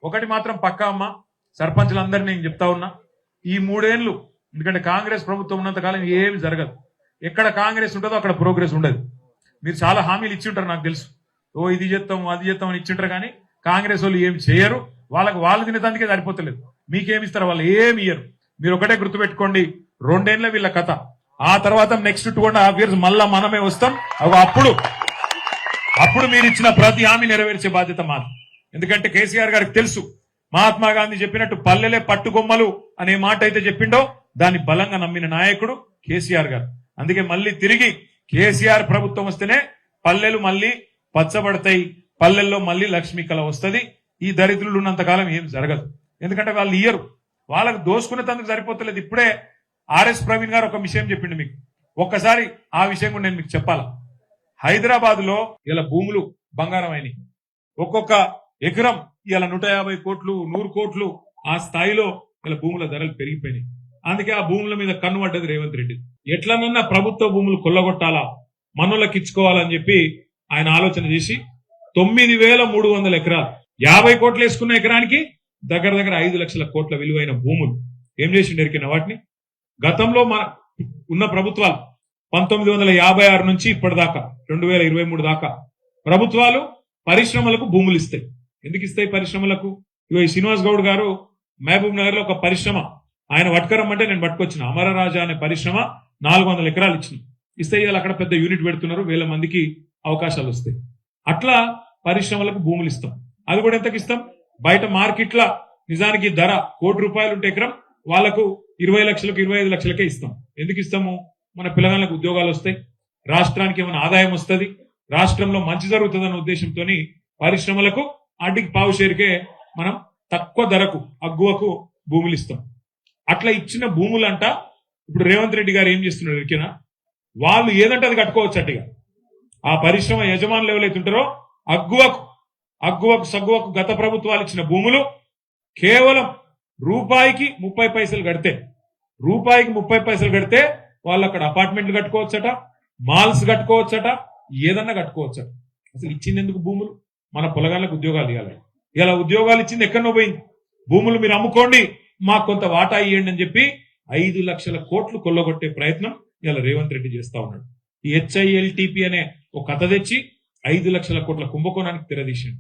ఒకటి మాత్రం పక్కా అమ్మ, సర్పంచులందరినీ నేను చెప్తా ఉన్నా, ఈ 3 ఏళ్లు ఎందుకంటే కాంగ్రెస్ ప్రభుత్వం ఉన్నంతకాలం ఏమి జరగదు. ఎక్కడ కాంగ్రెస్ ఉంటుందో అక్కడ ప్రోగ్రెస్ ఉండదు. మీరు చాలా హామీలు ఇచ్చి ఉంటారు, నాకు తెలుసు. ఓ ఇది చేస్తాం అది చేస్తాం అని ఇచ్చింటారు, కానీ కాంగ్రెస్ వాళ్ళు ఏమి చేయరు. వాళ్ళు తినేదానికే సరిపోతలేదు. మీకేమి ఇస్తారు? వాళ్ళు ఏమి ఇయ్యరు. మీరు ఒకటే గుర్తుపెట్టుకోండి, 2 ఏళ్ల వీళ్ళ కథ. ఆ తర్వాత నెక్స్ట్ 2.5 years మళ్ళా మనమే వస్తాం. అప్పుడు మీరు ఇచ్చిన ప్రతి హామీ నెరవేర్చే బాధ్యత మాది. ఎందుకంటే కేసీఆర్ గారికి తెలుసు, మహాత్మా గాంధీ చెప్పినట్టు పల్లెలే పట్టుకొమ్మలు అనే మాట అయితే చెప్పిండో దాన్ని బలంగా నమ్మిన నాయకుడు కేసీఆర్ గారు. అందుకే మళ్ళీ తిరిగి కేసీఆర్ ప్రభుత్వం వస్తేనే పల్లెలు మళ్ళీ పచ్చబడతాయి, పల్లెల్లో మళ్ళీ లక్ష్మీ కళ వస్తుంది. ఈ దరిద్రులు ఉన్నంతకాలం ఏం జరగదు. ఎందుకంటే వాళ్ళు ఇయ్యరు, వాళ్ళకు దోసుకునేందుకు సరిపోతలేదు. ఇప్పుడే ఆర్ఎస్ ప్రవీణ్ గారు ఒక విషయం చెప్పిండు మీకు. ఒక్కసారి ఆ విషయం కూడా నేను మీకు చెప్పాలా. హైదరాబాద్ లో ఇలా భూములు బంగారం అయినాయి. ఒక్కొక్క ఎకరం ఇలా 150 కోట్లు 100 కోట్లు ఆ స్థాయిలో ఇలా భూముల ధరలు పెరిగిపోయినాయి. అందుకే ఆ భూముల మీద కన్ను పడ్డది రేవంత్ రెడ్డి. ఎట్లనన్నా ప్రభుత్వ భూములు కొల్లగొట్టాలా, మనోళ్ళకి ఇచ్చుకోవాలని చెప్పి ఆయన ఆలోచన చేసి 9,300 ఎకరాలు 50 కోట్లు వేసుకున్న ఎకరానికి దగ్గర 5 లక్షల కోట్ల విలువైన భూములు ఏం చేసిండు ఎరికిన వాటిని. గతంలో మన ఉన్న ప్రభుత్వాలు 1956 నుంచి ఇప్పటిదాకా 2023 దాకా ప్రభుత్వాలు పరిశ్రమలకు భూములు ఇస్తాయి. ఎందుకు ఇస్తాయి పరిశ్రమలకు? ఇగో ఈ శ్రీనివాస్ గౌడ్ గారు మహబూబ్ నగర్ లో ఒక పరిశ్రమ ఆయన పట్టుకరమ్మంటే నేను పట్టుకొచ్చిన అమరరాజా అనే పరిశ్రమ 400 ఎకరాలు ఇస్తే ఇవాళ అక్కడ పెద్ద యూనిట్ పెడుతున్నారు, 1000 మందికి అవకాశాలు వస్తాయి. అట్లా పరిశ్రమలకు భూములు ఇస్తాం. అది కూడా ఎంతకి ఇస్తాం? బయట మార్కెట్ల నిజానికి ధర ₹1,00,00,000 ఉంటే ఎకరం వాళ్లకు 20 లక్షలకు 25 లక్షలకే ఇస్తాం. ఎందుకు ఇస్తాము? మన పిల్లగాళ్ళకు ఉద్యోగాలు వస్తాయి, రాష్ట్రానికి ఏమైనా ఆదాయం వస్తుంది, రాష్ట్రంలో మంచి జరుగుతుందన్న ఉద్దేశంతో పరిశ్రమలకు అడ్డికి పావు షేరుకే మనం తక్కువ ధరకు అగ్గువకు భూములు ఇస్తాం. అట్లా ఇచ్చిన భూములంట ఇప్పుడు రేవంత్ రెడ్డి గారు ఏం చేస్తున్నారు ఎరికినా, వాళ్ళు ఏదంటే అది కట్టుకోవచ్చు. అట్టుగా ఆ పరిశ్రమ యజమానులు ఎవరైతే ఉంటారో అగ్గువకు సగ్గువకు గత ప్రభుత్వాలు ఇచ్చిన భూములు కేవలం రూపాయికి 30 పైసలు కడితే వాళ్ళు అక్కడ అపార్ట్మెంట్లు కట్టుకోవచ్చట, మాల్స్ కట్టుకోవచ్చట, ఏదన్నా కట్టుకోవచ్చట. అసలు ఇచ్చింది ఎందుకు భూములు? మన పొలగాళ్ళకు ఉద్యోగాలు ఇవ్వాలి. ఇలా ఉద్యోగాలు ఇచ్చింది ఎక్కడనో పోయింది. భూములు మీరు అమ్ముకోండి, మాకు కొంత వాటా ఇవ్వండి అని చెప్పి 5 లక్షల కోట్లు కొల్లగొట్టే ప్రయత్నం ఇలా రేవంత్ రెడ్డి చేస్తా ఉన్నాడు. ఈ HILTP అనే ఒక కథ తెచ్చి 5 లక్షల కోట్ల కుంభకోణానికి తెరదీసిండు.